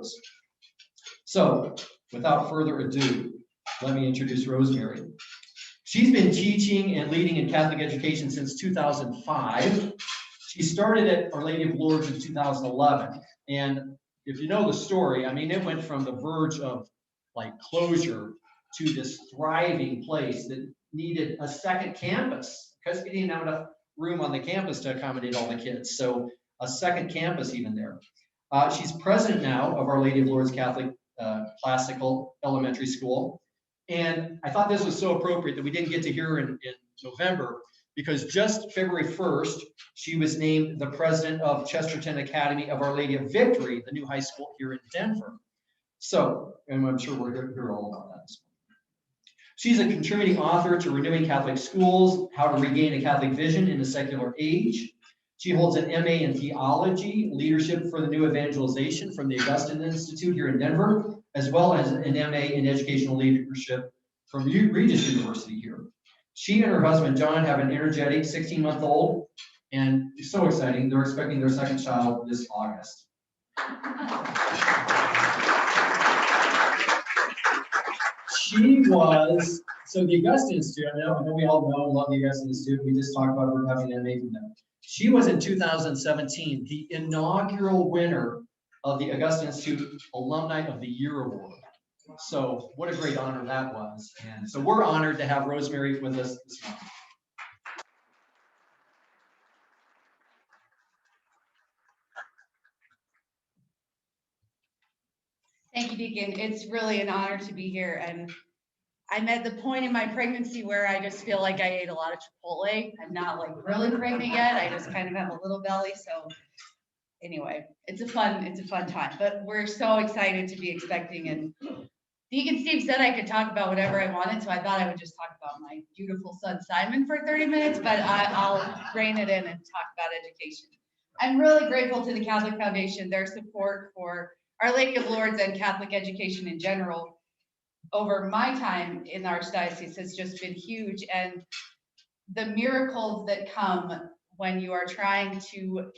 Lourdes. So, without further ado, let me introduce Rosemary. She's been teaching and leading in Catholic education since 2005. She started at Our Lady of Lourdes in 2011. And if you know the story, I mean, it went from the verge of like closure to this thriving place that needed a second campus because we didn't have enough room on the campus to accommodate all the kids. So a second campus even there. She's president now of Our Lady of Lourdes Catholic Classical Elementary School. And I thought this was so appropriate that we didn't get to hear her in November, because just February 1st, she was named the president of Chesterton Academy of Our Lady of Victory, the new high school here in Denver. So, and I'm sure we'll hear all about that this morning. She's a contributing author to Renewing Catholic Schools, How to Regain a Catholic Vision in the Secular Age. She holds an MA in Theology, Leadership for the New Evangelization from the Augustine Institute here in Denver, as well as an MA in Educational Leadership from Regis University here. She and her husband, John, have an energetic 16-month-old, and it's so exciting. They're expecting their second child this August. She was, so the Augustine Institute, I know we all know and love the Augustine Institute. We just talked about her having an MA from them. She was in 2017 the inaugural winner of the Augustine Institute Alumni of the Year Award. So what a great honor that was. And so we're honored to have Rosemary with us this morning. Thank you, Deacon. It's really an honor to be here. And I'm at the point in my pregnancy where I just feel like I ate a lot of Chipotle. I'm not like really pregnant yet. I just kind of have a little belly. So anyway, it's a fun time, but we're so excited to be expecting. And Deacon Steve said I could talk about whatever I wanted. So I thought I would just talk about my beautiful son, Simon, for 30 minutes, but I'll rein it in and talk about education. I'm really grateful to the Catholic Foundation, their support for Our Lady of Lourdes and Catholic education in general over my time in the Archdiocese has just been huge. And the miracles that come when you are trying to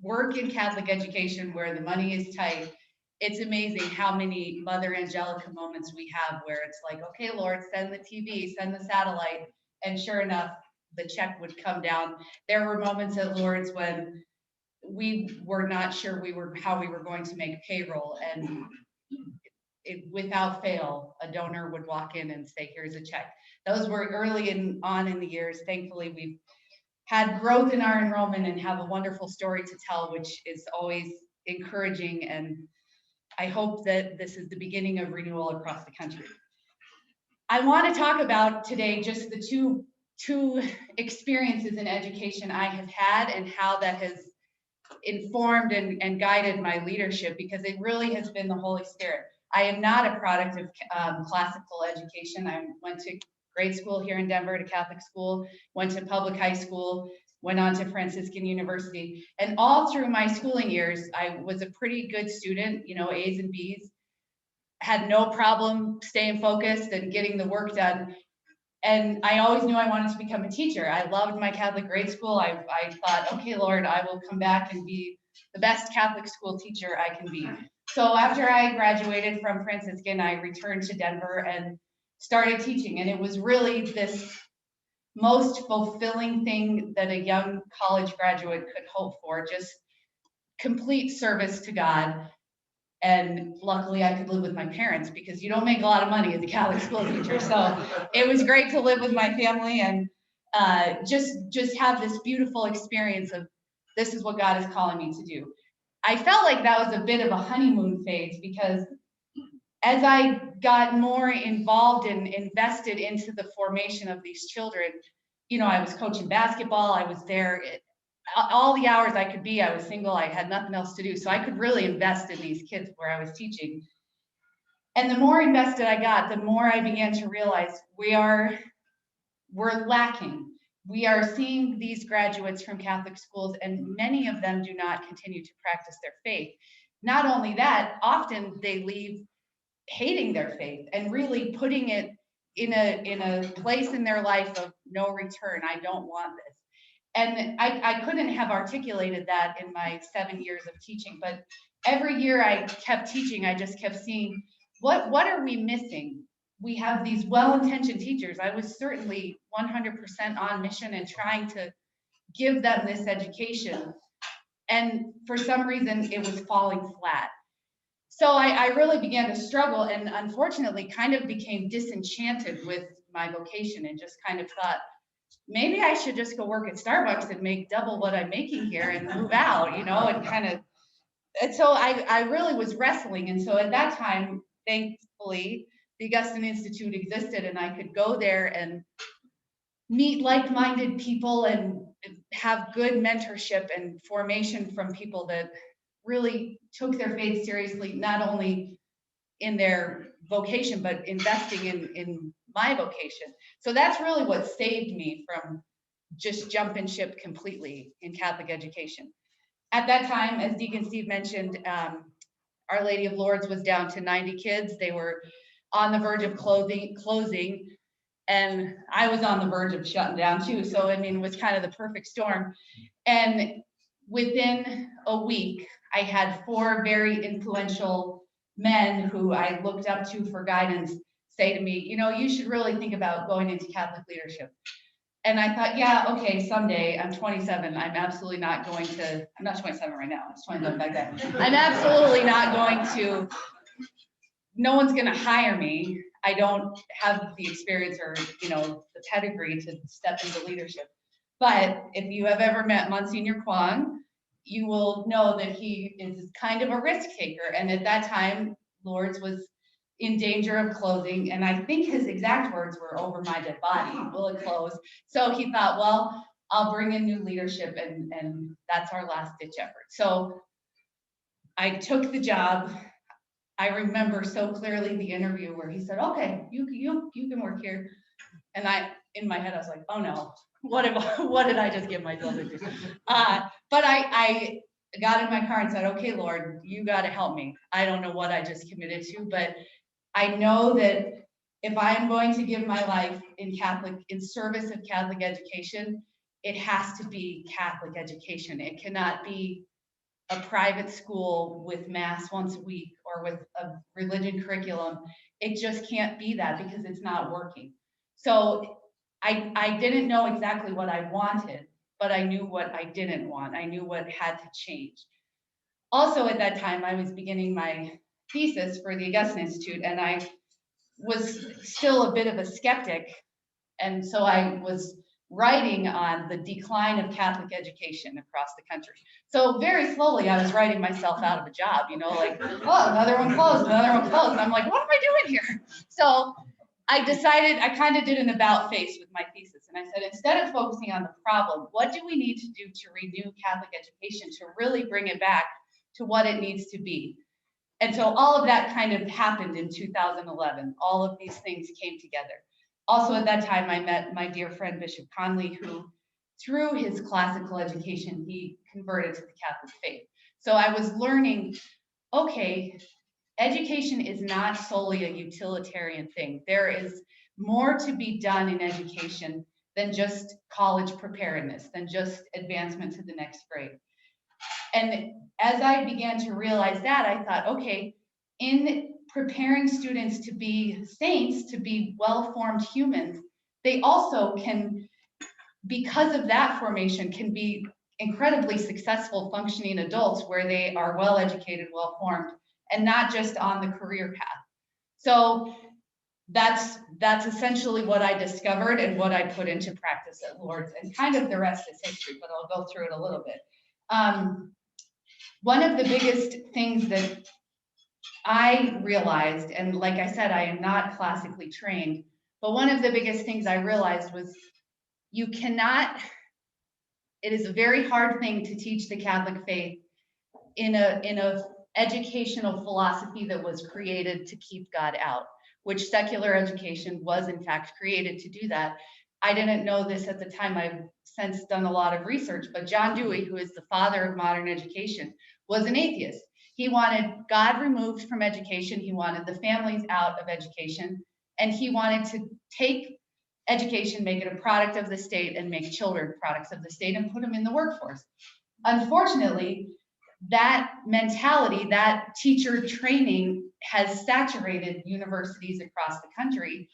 work in Catholic education where the money is tight, it's amazing how many Mother Angelica moments we have where it's like, okay, Lord, send the TV, send the satellite. And sure enough, the check would come down. There were moments at Lourdes when we were not sure how we were going to make payroll, and without fail, a donor would walk in and say, here's a check. Those were early on in the years. Thankfully, we've had growth in our enrollment and have a wonderful story to tell, which is always encouraging. And I hope that this is the beginning of renewal across the country. I want to talk about today just the two experiences in education I have had and how that has informed and guided my leadership, because it really has been the Holy Spirit. I am not a product of classical education. I went to grade school here in Denver, to Catholic school, went to public high school, went on to Franciscan University. And all through my schooling years, I was a pretty good student, you know, A's and B's, had no problem staying focused and getting the work done. And I always knew I wanted to become a teacher. I loved my Catholic grade school. I thought, okay, Lord, I will come back and be the best Catholic school teacher I can be. So after I graduated from Franciscan, I returned to Denver and started teaching. And it was really this most fulfilling thing that a young college graduate could hope for, just complete service to God. And luckily I could live with my parents, because you don't make a lot of money as a Catholic school teacher. So it was great to live with my family and just have this beautiful experience of, this is what God is calling me to do. I felt like that was a bit of a honeymoon phase, because as I got more involved and invested into the formation of these children, you know, I was coaching basketball, I was there all the hours I could be. I was single, I had nothing else to do. So I could really invest in these kids where I was teaching. And the more invested I got, the more I began to realize we're lacking. We are seeing these graduates from Catholic schools, and many of them do not continue to practice their faith. Not only that, often they leave hating their faith and really putting it in a place in their life of no return. I don't want this. And I couldn't have articulated that in my 7 years of teaching, but every year I kept teaching, I just kept seeing, what are we missing? We have these well-intentioned teachers. I was certainly 100% on mission and trying to give them this education. And for some reason, it was falling flat. So I really began to struggle, and unfortunately kind of became disenchanted with my vocation and just kind of thought, maybe I should just go work at Starbucks and make double what I'm making here and move out, and kind of, and so I really was wrestling. And so at that time, thankfully, the Augustine Institute existed and I could go there and meet like-minded people and have good mentorship and formation from people that really took their faith seriously, not only in their vocation, but investing in my vocation. So that's really what saved me from just jumping ship completely in Catholic education. At that time, as Deacon Steve mentioned, Our Lady of Lourdes was down to 90 kids. They were on the verge of closing, and I was on the verge of shutting down too. So, I mean, it was kind of the perfect storm. And within a week, I had 4 very influential men who I looked up to for guidance say to me, you should really think about going into Catholic leadership. And I thought, yeah, okay, someday. I'm 27. I'm absolutely not going to, I'm not 27 right now. I was 27 back then. I'm absolutely not going to, no one's going to hire me. I don't have the experience or, the pedigree to step into leadership. But if you have ever met Monsignor Kwong, you will know that he is kind of a risk taker. And at that time, Lourdes was in danger of closing. And I think his exact words were, "Over my dead body, will it close?" So he thought, well, I'll bring in new leadership, and that's our last ditch effort. So I took the job. I remember so clearly the interview where he said, "Okay, you can work here." And in my head, I was like, "Oh no, what did I just get myself into?" But I got in my car and said, "Okay, Lord, you got to help me. I don't know what I just committed to, but I know that if I'm going to give my life in service of Catholic education, it has to be Catholic education. It cannot be a private school with mass once a week or with a religion curriculum. It just can't be that because it's not working." So I didn't know exactly what I wanted, but I knew what I didn't want. I knew what had to change. Also at that time, I was beginning my thesis for the Augustine Institute, and I was still a bit of a skeptic. And so I was writing on the decline of Catholic education across the country. So very slowly I was writing myself out of a job, like, oh, another one closed, another one closed. And I'm like, what am I doing here? So I decided, I kind of did an about face with my thesis. And I said, instead of focusing on the problem, what do we need to do to renew Catholic education to really bring it back to what it needs to be? And so all of that kind of happened in 2011. All of these things came together. Also at that time, I met my dear friend, Bishop Conley, who through his classical education, he converted to the Catholic faith. So I was learning, okay, education is not solely a utilitarian thing. There is more to be done in education than just college preparedness, than just advancement to the next grade. And as I began to realize that, I thought, okay, in preparing students to be saints, to be well-formed humans, they also can, because of that formation, can be incredibly successful functioning adults where they are well-educated, well-formed, and not just on the career path. So that's essentially what I discovered and what I put into practice at Lourdes, and kind of the rest is history, but I'll go through it a little bit. One of the biggest things that I realized, and like I said, I am not classically trained, but one of the biggest things I realized was you cannot, it is a very hard thing to teach the Catholic faith in a educational philosophy that was created to keep God out, which secular education was in fact created to do that. I didn't know this at the time. I've since done a lot of research, but John Dewey, who is the father of modern education, was an atheist. He wanted God removed from education. He wanted the families out of education, and he wanted to take education, make it a product of the state, and make children products of the state and put them in the workforce. Unfortunately, that mentality, that teacher training has saturated universities across the country,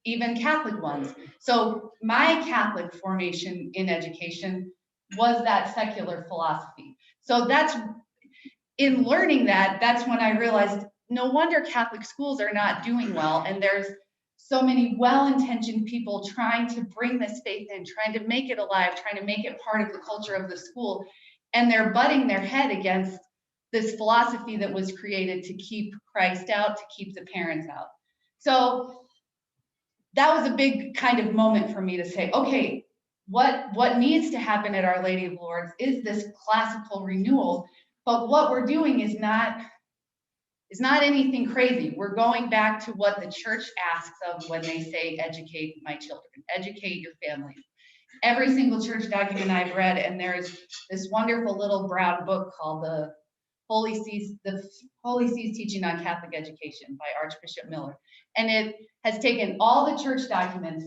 even Catholic ones. So my Catholic formation in education was that secular philosophy. So that's, in learning that, that's when I realized no wonder Catholic schools are not doing well. And there's so many well-intentioned people trying to bring this faith in, trying to make it alive, trying to make it part of the culture of the school. And they're butting their head against this philosophy that was created to keep Christ out, to keep the parents out. So that was a big kind of moment for me to say, okay, what needs to happen at Our Lady of Lourdes is this classical renewal, but what we're doing is not anything crazy. We're going back to what the church asks of when they say, educate my children, educate your families. Every single church document I've read, and there's this wonderful little brown book called the Holy See's Teaching on Catholic Education by Archbishop Miller. And it has taken all the church documents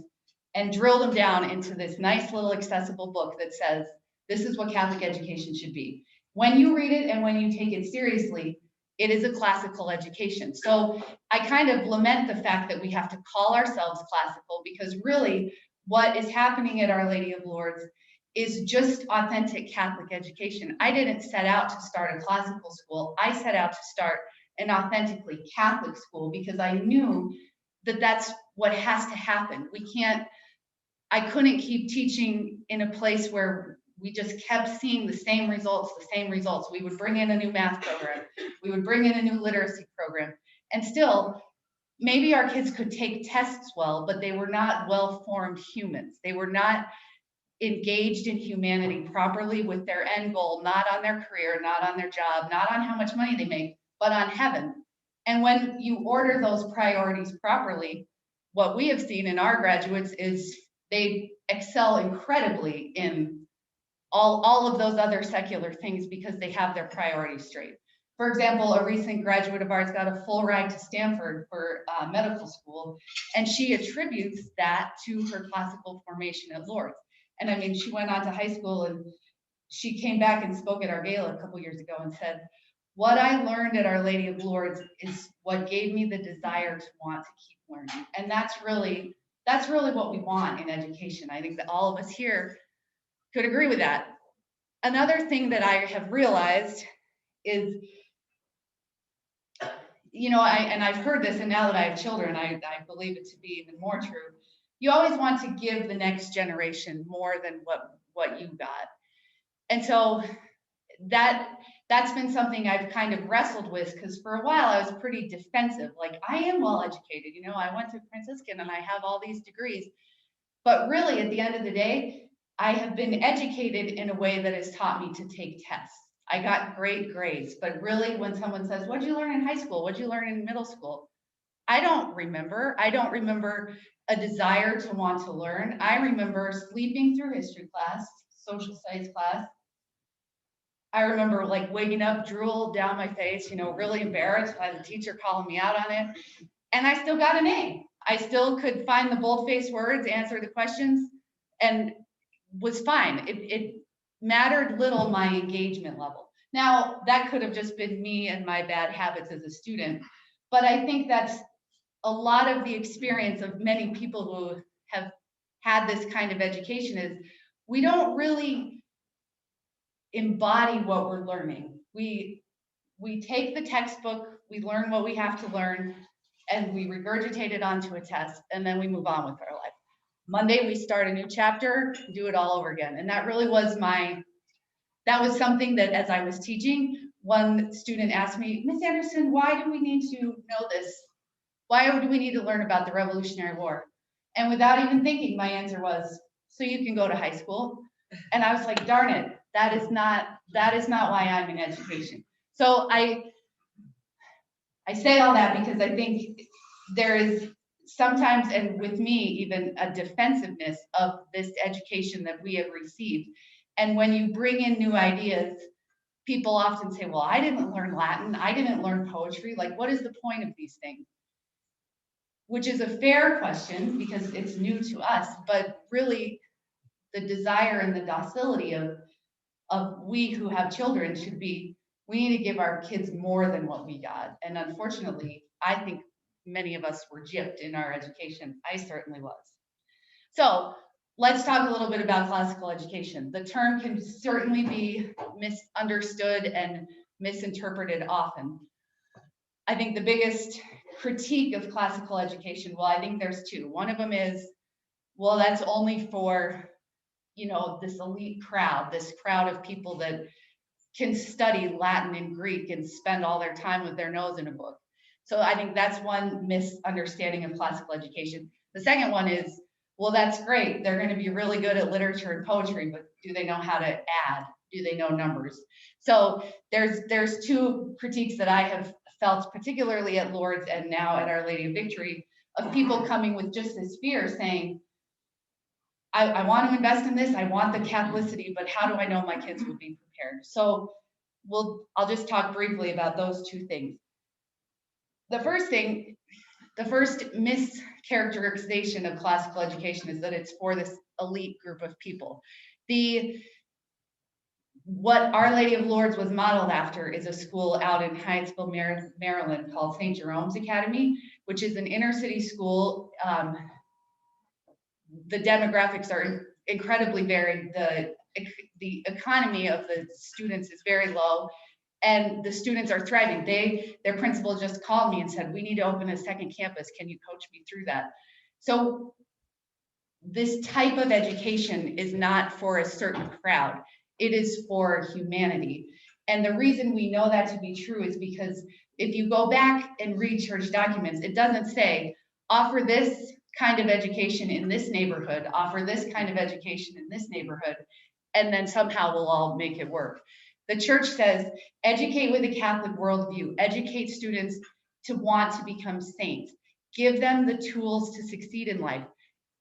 and drilled them down into this nice little accessible book that says, this is what Catholic education should be. When you read it and when you take it seriously, it is a classical education. So I kind of lament the fact that we have to call ourselves classical, because really what is happening at Our Lady of Lourdes is just authentic Catholic education. I didn't set out to start a classical school. I set out to start an authentically Catholic school because I knew that that's what has to happen. I couldn't keep teaching in a place where we just kept seeing the same results. We would bring in a new math program. We would bring in a new literacy program. And still, maybe our kids could take tests well, but they were not well-formed humans. They were not engaged in humanity properly with their end goal, not on their career, not on their job, not on how much money they make, but on heaven. And when you order those priorities properly, what we have seen in our graduates is they excel incredibly in all of those other secular things because they have their priorities straight. For example, a recent graduate of ours got a full ride to Stanford for medical school, and she attributes that to her classical formation at Lourdes. And I mean, she went on to high school and she came back and spoke at our gala a couple years ago and said, what I learned at Our Lady of Lourdes is what gave me the desire to want to keep learning. And that's really what we want in education. I think that all of us here could agree with that. Another thing that I have realized is, you know, I've heard this, and now that I have children, I believe it to be even more true. You always want to give the next generation more than what you got. And so that's been something I've kind of wrestled with, because for a while I was pretty defensive. Like, I am well educated, you know, I went to Franciscan and I have all these degrees. But really, at the end of the day, I have been educated in a way that has taught me to take tests. I got great grades, but really when someone says, what'd you learn in high school? What'd you learn in middle school? I don't remember. I don't remember a desire to want to learn. I remember sleeping through history class, social studies class. I remember like waking up, drool down my face, you know, really embarrassed by the teacher calling me out on it. And I still got an A. I still could find the bold-faced words, answer the questions, and was fine. It mattered little my engagement level. Now, that could have just been me and my bad habits as a student, but I think that's a lot of the experience of many people who have had this kind of education is we don't really embody what we're learning. We take the textbook, we learn what we have to learn, and we regurgitate it onto a test, and then we move on with our life. Monday, we start a new chapter, do it all over again. And that really was that was something that as I was teaching, one student asked me, Miss Anderson, why do we need to know this? Why do we need to learn about the Revolutionary War? And without even thinking, my answer was, so you can go to high school. And I was like, darn it, that is not why I'm in education. So I say all that because I think there is sometimes, and with me, even a defensiveness of this education that we have received. And when you bring in new ideas, people often say, well, I didn't learn Latin, I didn't learn poetry. Like, what is the point of these things? Which is a fair question because it's new to us, but really the desire and the docility of we who have children should be We need to give our kids more than what we got. And unfortunately, I think many of us were gypped in our education. I certainly was. So let's talk a little bit about classical education. The term can certainly be misunderstood and misinterpreted often. I think the biggest critique of classical education, well, I think there's two. One of them is, well, that's only for, this elite crowd, this crowd of people that can study Latin and Greek and spend all their time with their nose in a book. So I think that's one misunderstanding of classical education. The second one is, well, that's great. They're going to be really good at literature and poetry, but do they know how to add? Do they know numbers? So there's two critiques that I have felt, particularly at Lourdes and now at Our Lady of Victory, of people coming with just this fear saying, I want to invest in this, I want the Catholicity, but how do I know my kids will be prepared? So I'll just talk briefly about those two things. The first mischaracterization of classical education is that it's for this elite group of people. What Our Lady of Lourdes was modeled after is a school out in Hyattsville, Maryland called St. Jerome's Academy, which is an inner city school. The demographics are incredibly varied. The economy of the students is very low, and the students are thriving. Their principal just called me and said, we need to open a second campus. Can you coach me through that? So this type of education is not for a certain crowd. It is for humanity. And the reason we know that to be true is because if you go back and read church documents, it doesn't say, offer this kind of education in this neighborhood, offer this kind of education in this neighborhood, and then somehow we'll all make it work. The church says, educate with a Catholic worldview, educate students to want to become saints, give them the tools to succeed in life.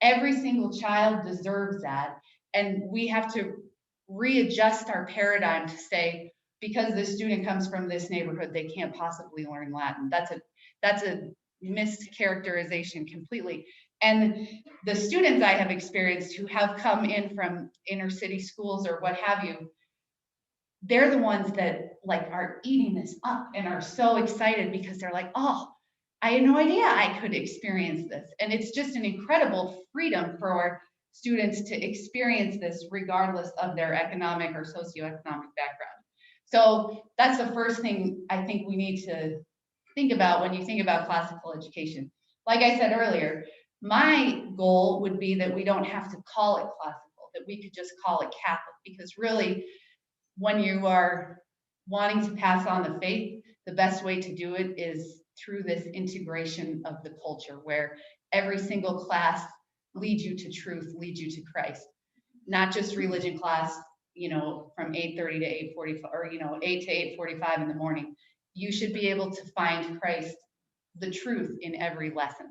Every single child deserves that. And we have to readjust our paradigm to say, because this student comes from this neighborhood, they can't possibly learn Latin. That's a mischaracterization completely. And the students I have experienced who have come in from inner city schools or what have you, they're the ones that are eating this up and are so excited because they're like, oh, I had no idea I could experience this. And it's just an incredible freedom for students to experience this regardless of their economic or socioeconomic background. So that's the first thing I think we need to think about when you think about classical education. Like I said earlier, my goal would be that we don't have to call it classical, that we could just call it Catholic, because really, when you are wanting to pass on the faith, the best way to do it is through this integration of the culture, where every single class leads you to truth, leads you to Christ. Not just religion class, from 8:30 to 8:45, or 8 to 8:45 in the morning. You should be able to find Christ, the truth, in every lesson.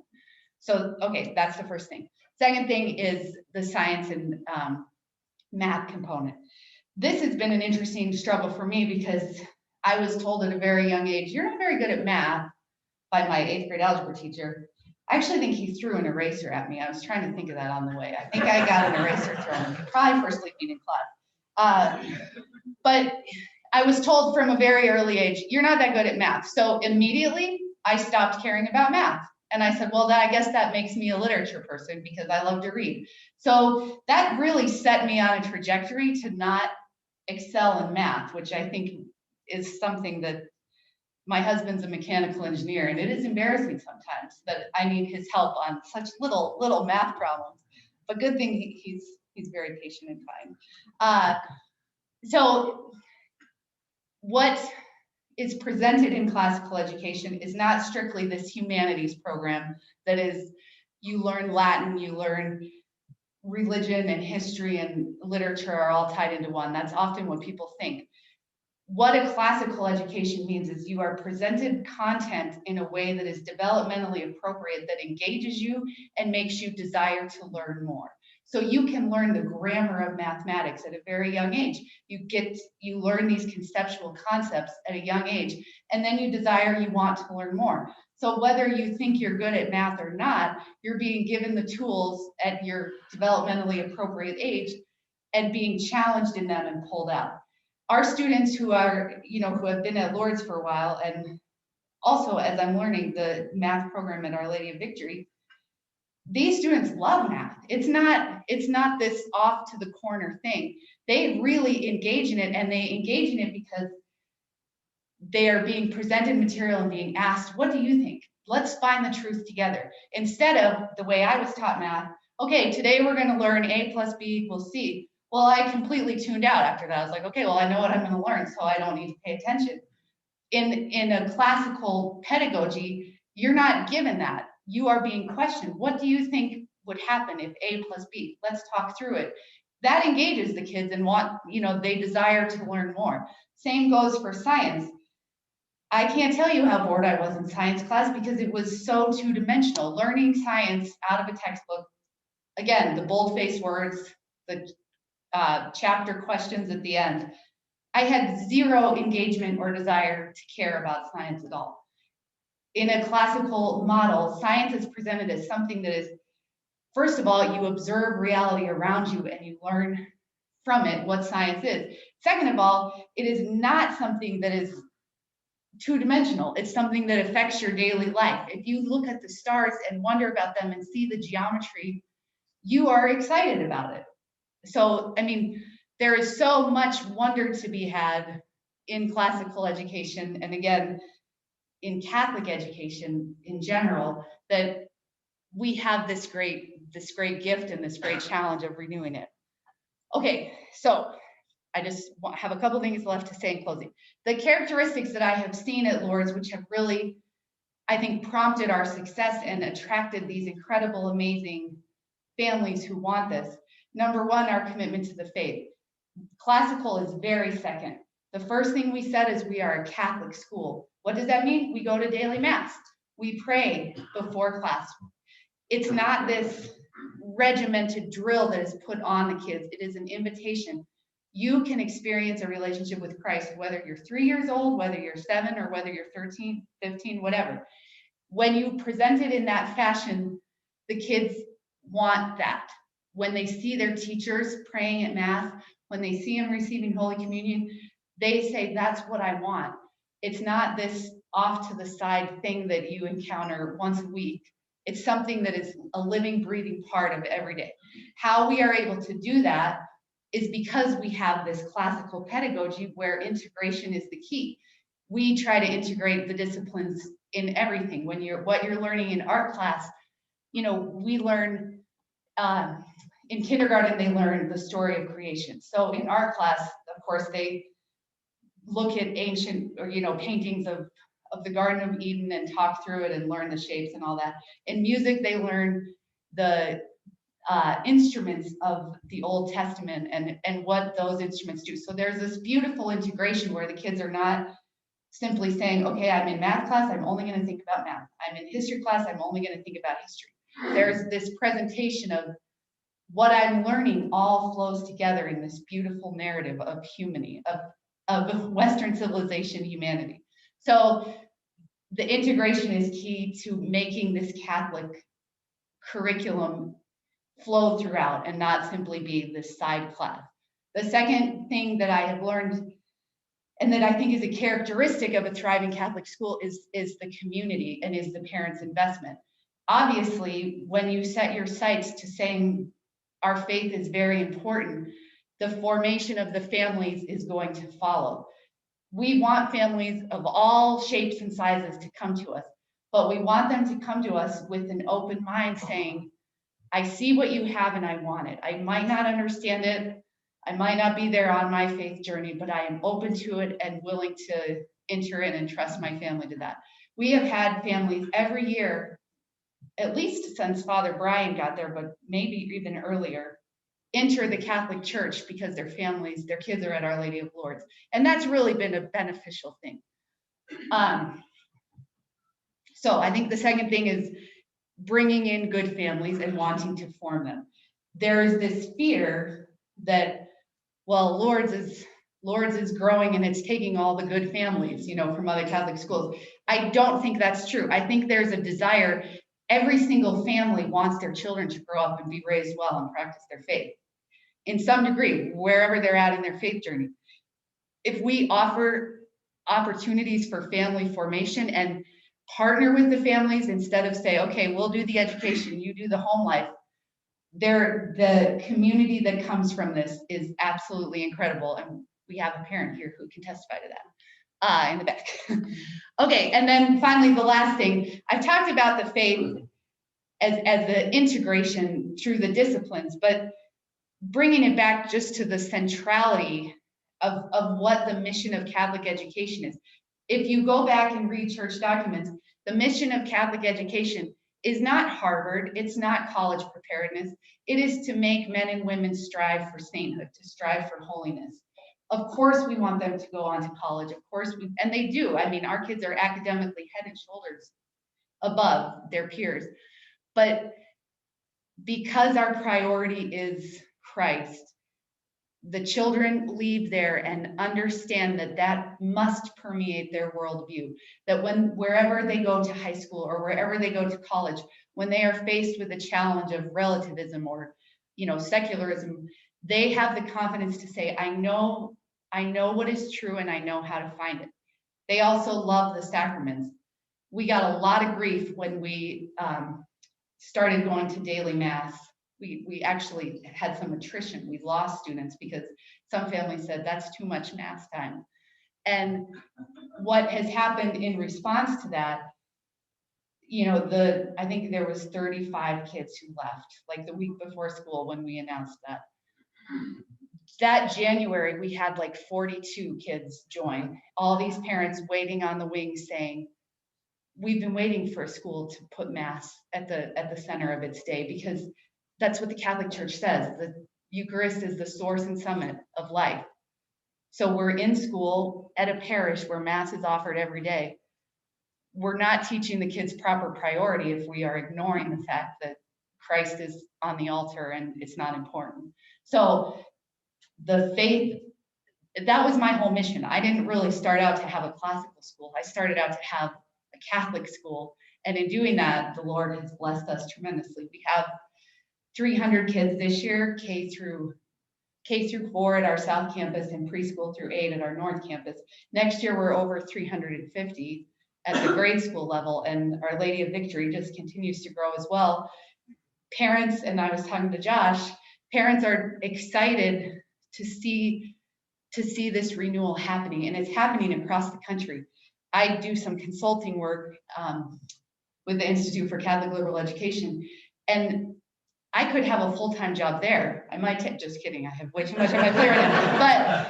So, okay, that's the first thing. Second thing is the science and math component. This has been an interesting struggle for me because I was told at a very young age, you're not very good at math, by my 8th grade algebra teacher. I actually think he threw an eraser at me. I was trying to think of that on the way. I think I got an eraser thrown at me, probably for sleeping in class. But I was told from a very early age, you're not that good at math. So immediately I stopped caring about math. And I said, well, I guess that makes me a literature person because I love to read. So that really set me on a trajectory to not excel in math, which I think is something that my husband's a mechanical engineer, and it is embarrassing sometimes that I need his help on such little math problems. But good thing he's very patient and kind. So what is presented in classical education is not strictly this humanities program that is, you learn Latin, you learn religion and history and literature are all tied into one. That's often what people think. What a classical education means is you are presented content in a way that is developmentally appropriate, that engages you and makes you desire to learn more. So you can learn the grammar of mathematics at a very young age. You learn these conceptual concepts at a young age, and then you want to learn more. So whether you think you're good at math or not, you're being given the tools at your developmentally appropriate age and being challenged in them and pulled out. our students who are, who have been at Lourdes for a while, and also as I'm learning the math program at Our Lady of Victory, these students love math. It's not this off to the corner thing. They really engage in it, and they engage in it because they are being presented material and being asked, what do you think? Let's find the truth together. Instead of the way I was taught math, okay, today we're going to learn A plus B equals C. Well, I completely tuned out after that. I was like, okay, well, I know what I'm going to learn, so I don't need to pay attention. In a classical pedagogy, you're not given that. You are being questioned. What do you think would happen if A plus B? Let's talk through it. That engages the kids and they desire to learn more. Same goes for science. I can't tell you how bored I was in science class because it was so two-dimensional. Learning science out of a textbook, again, the bold-faced words, the chapter questions at the end. I had zero engagement or desire to care about science at all. In a classical model, science is presented as something that is, first of all, you observe reality around you and you learn from it what science is. Second of all, it is not something that is two-dimensional. It's something that affects your daily life. If you look at the stars and wonder about them and see the geometry, you are excited about it. So, I mean, there is so much wonder to be had in classical education, and again, in Catholic education in general, that we have this great gift and this great challenge of renewing it. Okay, so I just have a couple things left to say in closing. The characteristics that I have seen at Lourdes, which have really, I think, prompted our success and attracted these incredible, amazing families who want this. Number one, our commitment to the faith. Classical is very second. The first thing we said is we are a Catholic school. What does that mean? We go to daily mass. We pray before class. It's not this regimented drill that is put on the kids. It is an invitation. You can experience a relationship with Christ, whether you're 3 years old, whether you're 7, or whether you're 13, 15, whatever. When you present it in that fashion, the kids want that. When they see their teachers praying at mass, when they see them receiving Holy Communion, they say, that's what I want. It's not this off to the side thing that you encounter once a week. It's something that is a living, breathing part of every day. How we are able to do that is because we have this classical pedagogy where integration is the key. We try to integrate the disciplines in everything. What you're learning in art class, we learn, in kindergarten, they learn the story of creation. So in art class, of course, they look at ancient or, paintings of the Garden of Eden and talk through it and learn the shapes and all that. In music, they learn the instruments of the Old Testament and what those instruments do. So there's this beautiful integration where the kids are not simply saying, okay, I'm in math class, I'm only going to think about math. I'm in history class, I'm only going to think about history. There's this presentation of what I'm learning all flows together in this beautiful narrative of humanity, of Western civilization, humanity. So the integration is key to making this Catholic curriculum flow throughout and not simply be this side class. The second thing that I have learned and that I think is a characteristic of a thriving Catholic school is the community and is the parents' investment. Obviously, when you set your sights to saying our faith is very important, the formation of the families is going to follow. We want families of all shapes and sizes to come to us, but we want them to come to us with an open mind saying, I see what you have and I want it. I might not understand it. I might not be there on my faith journey, but I am open to it and willing to enter in and trust my family to that. We have had families every year, at least since Father Brian got there, but maybe even earlier, enter the Catholic Church because their kids are at Our Lady of Lourdes. And that's really been a beneficial thing. So I think the second thing is bringing in good families and wanting to form them. There is this fear that, well, Lourdes is growing and it's taking all the good families, from other Catholic schools. I don't think that's true. I think there's a desire. Every single family wants their children to grow up and be raised well and practice their faith in some degree, wherever they're at in their faith journey. if we offer opportunities for family formation and partner with the families instead of say, okay, we'll do the education, you do the home life. The community that comes from this is absolutely incredible. And we have a parent here who can testify to that in the back. Okay, and then finally, the last thing, I've talked about the faith as the integration through the disciplines, but bringing it back just to the centrality of what the mission of Catholic education is. If you go back and read church documents, the mission of Catholic education is not Harvard, it's not college preparedness, it is to make men and women strive for sainthood, to strive for holiness. Of course, we want them to go on to college, of course, and they do. I mean, our kids are academically head and shoulders above their peers. But because our priority is Christ, the children leave there and understand that that must permeate their worldview. That wherever they go to high school or wherever they go to college, when they are faced with the challenge of relativism or, secularism, they have the confidence to say, I know what is true and I know how to find it. They also love the sacraments. We got a lot of grief when we started going to daily mass. We actually had some attrition. We lost students because some families said that's too much mass time. And what has happened in response to that, I think there was 35 kids who left, like the week before school when we announced that. That January, we had like 42 kids join. All these parents waiting on the wings saying, we've been waiting for a school to put mass at the center of its day, because that's what the Catholic Church says. The Eucharist is the source and summit of life. So we're in school at a parish where mass is offered every day. We're not teaching the kids proper priority if we are ignoring the fact that Christ is on the altar and it's not important. So the faith, that was my whole mission. I didn't really start out to have a classical school. I started out to have a Catholic school. And in doing that, the Lord has blessed us tremendously. We have 300 kids this year, K through 4 at our South Campus and preschool through 8 at our North Campus. Next year, we're over 350 at the grade school level, and Our Lady of Victory just continues to grow as well. Parents, and I was talking to Josh, parents are excited to see this renewal happening, and it's happening across the country. I do some consulting work with the Institute for Catholic Liberal Education, and I could have a full-time job there. I might take, just kidding, I have way too much on my plate right now.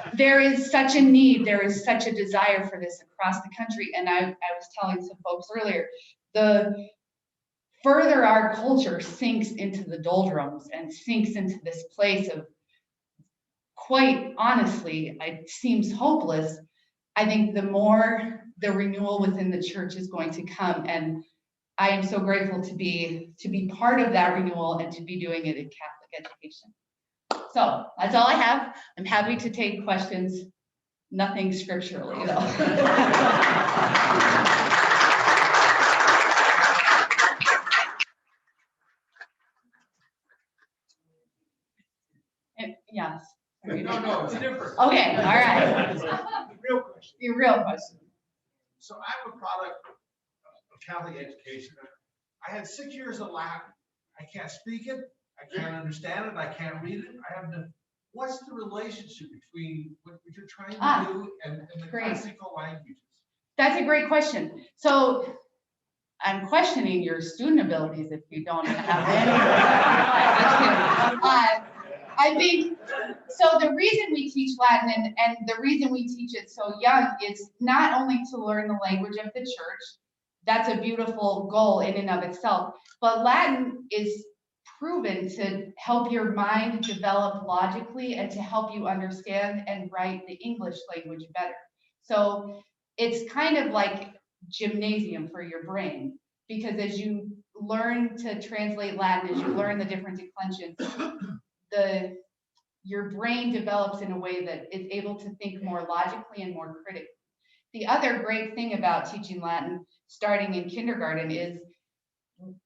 But there is such a need, there is such a desire for this across the country. And I was telling some folks earlier, the further our culture sinks into the doldrums and sinks into this place of, quite honestly, it seems hopeless, I think the more the renewal within the church is going to come. And I am so grateful to be part of that renewal and to be doing it in Catholic education. So that's all I have. I'm happy to take questions. Nothing scripturally, though. Yes. No, it's different. Okay, all right. Real question. Your real question. So I'm a product of Catholic education. I had 6 years of Latin. I can't speak it. I can't understand it. I can't read it. What's the relationship between what you're trying to do and the great. classical languages? That's a great question. So I'm questioning your student abilities if you don't have any. I think, so the reason we teach Latin and the reason we teach it so young is not only to learn the language of the church, that's a beautiful goal in and of itself, but Latin is proven to help your mind develop logically and to help you understand and write the English language better. So it's kind of like gymnasium for your brain, because as you learn to translate Latin, as you learn the different declensions, your brain develops in a way that is able to think more logically and more critically. The other great thing about teaching Latin starting in kindergarten is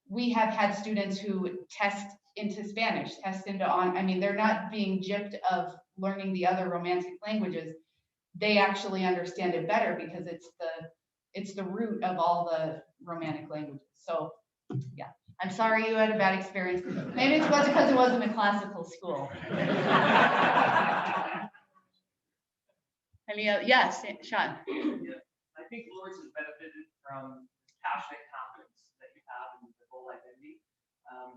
we have had students who test into Spanish, they're not being gypped of learning the other Romantic languages. they actually understand it better because it's the root of all the Romantic languages. So, yeah, I'm sorry you had a bad experience. Maybe it was because it wasn't a classical school. Yes, Sean. Yeah, I think Lourdes has benefited from passionate confidence that you have in the whole identity.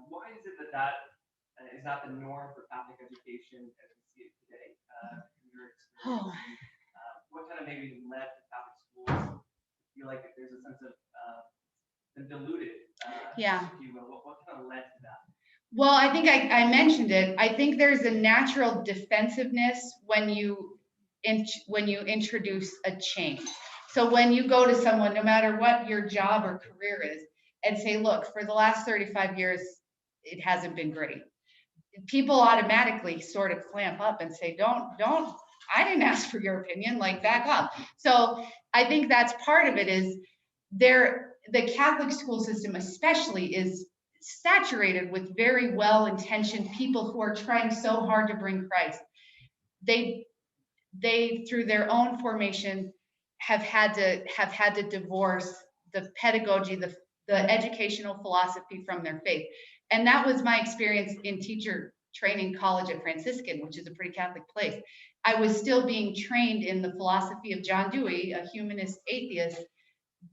Why is it that is not the norm for Catholic education as we see it today? In your experience, what kind of maybe led to Catholic schools to feel like there's a sense of diluted, Yeah. if you will? What kind of led to that? Well, I think I mentioned it. I think there's a natural defensiveness when you introduce a change. So when you go to someone, no matter what your job or career is, and say, look, for the last 35 years, it hasn't been great. People automatically sort of clamp up and say, don't, I didn't ask for your opinion, like back up. So I think that's part of it is the Catholic school system especially is saturated with very well-intentioned people who are trying so hard to bring Christ. They through their own formation have had to divorce the pedagogy, the educational philosophy from their faith. And that was my experience in teacher training college at Franciscan, which is a pretty Catholic place. I was still being trained in the philosophy of John Dewey, a humanist atheist,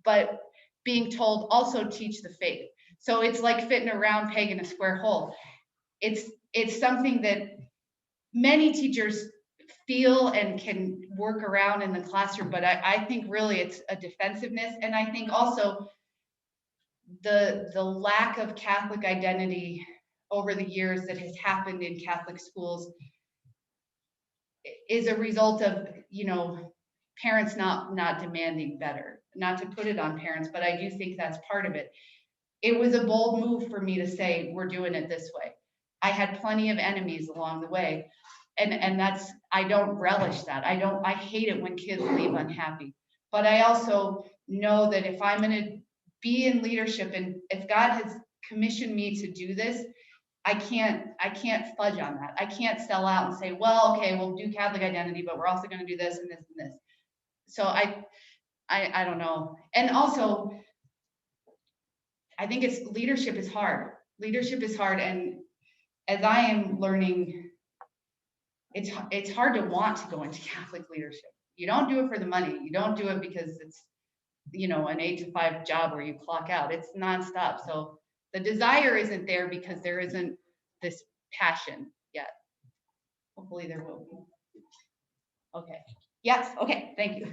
but being told also teach the faith. So it's like fitting a round peg in a square hole. It's something that many teachers feel and can work around in the classroom, but I think really it's a defensiveness. And I think also the lack of Catholic identity over the years that has happened in Catholic schools is a result of, parents not demanding better. Not to put it on parents, but I do think that's part of it. It was a bold move for me to say, we're doing it this way. I had plenty of enemies along the way. And that's, I don't relish that. I hate it when kids leave unhappy. But I also know that if I'm going to be in leadership and if God has commissioned me to do this, I can't fudge on that. I can't sell out and say, well, okay, we'll do Catholic identity, but we're also going to do this and this and this. So I don't know. And also, I think leadership is hard. Leadership is hard. And as I am learning, it's hard to want to go into Catholic leadership. You don't do it for the money. You don't do it because it's, an 8 to 5 job where you clock out. It's nonstop. So the desire isn't there because there isn't this passion yet. Hopefully there will be. Okay. Yes. Okay. Thank you.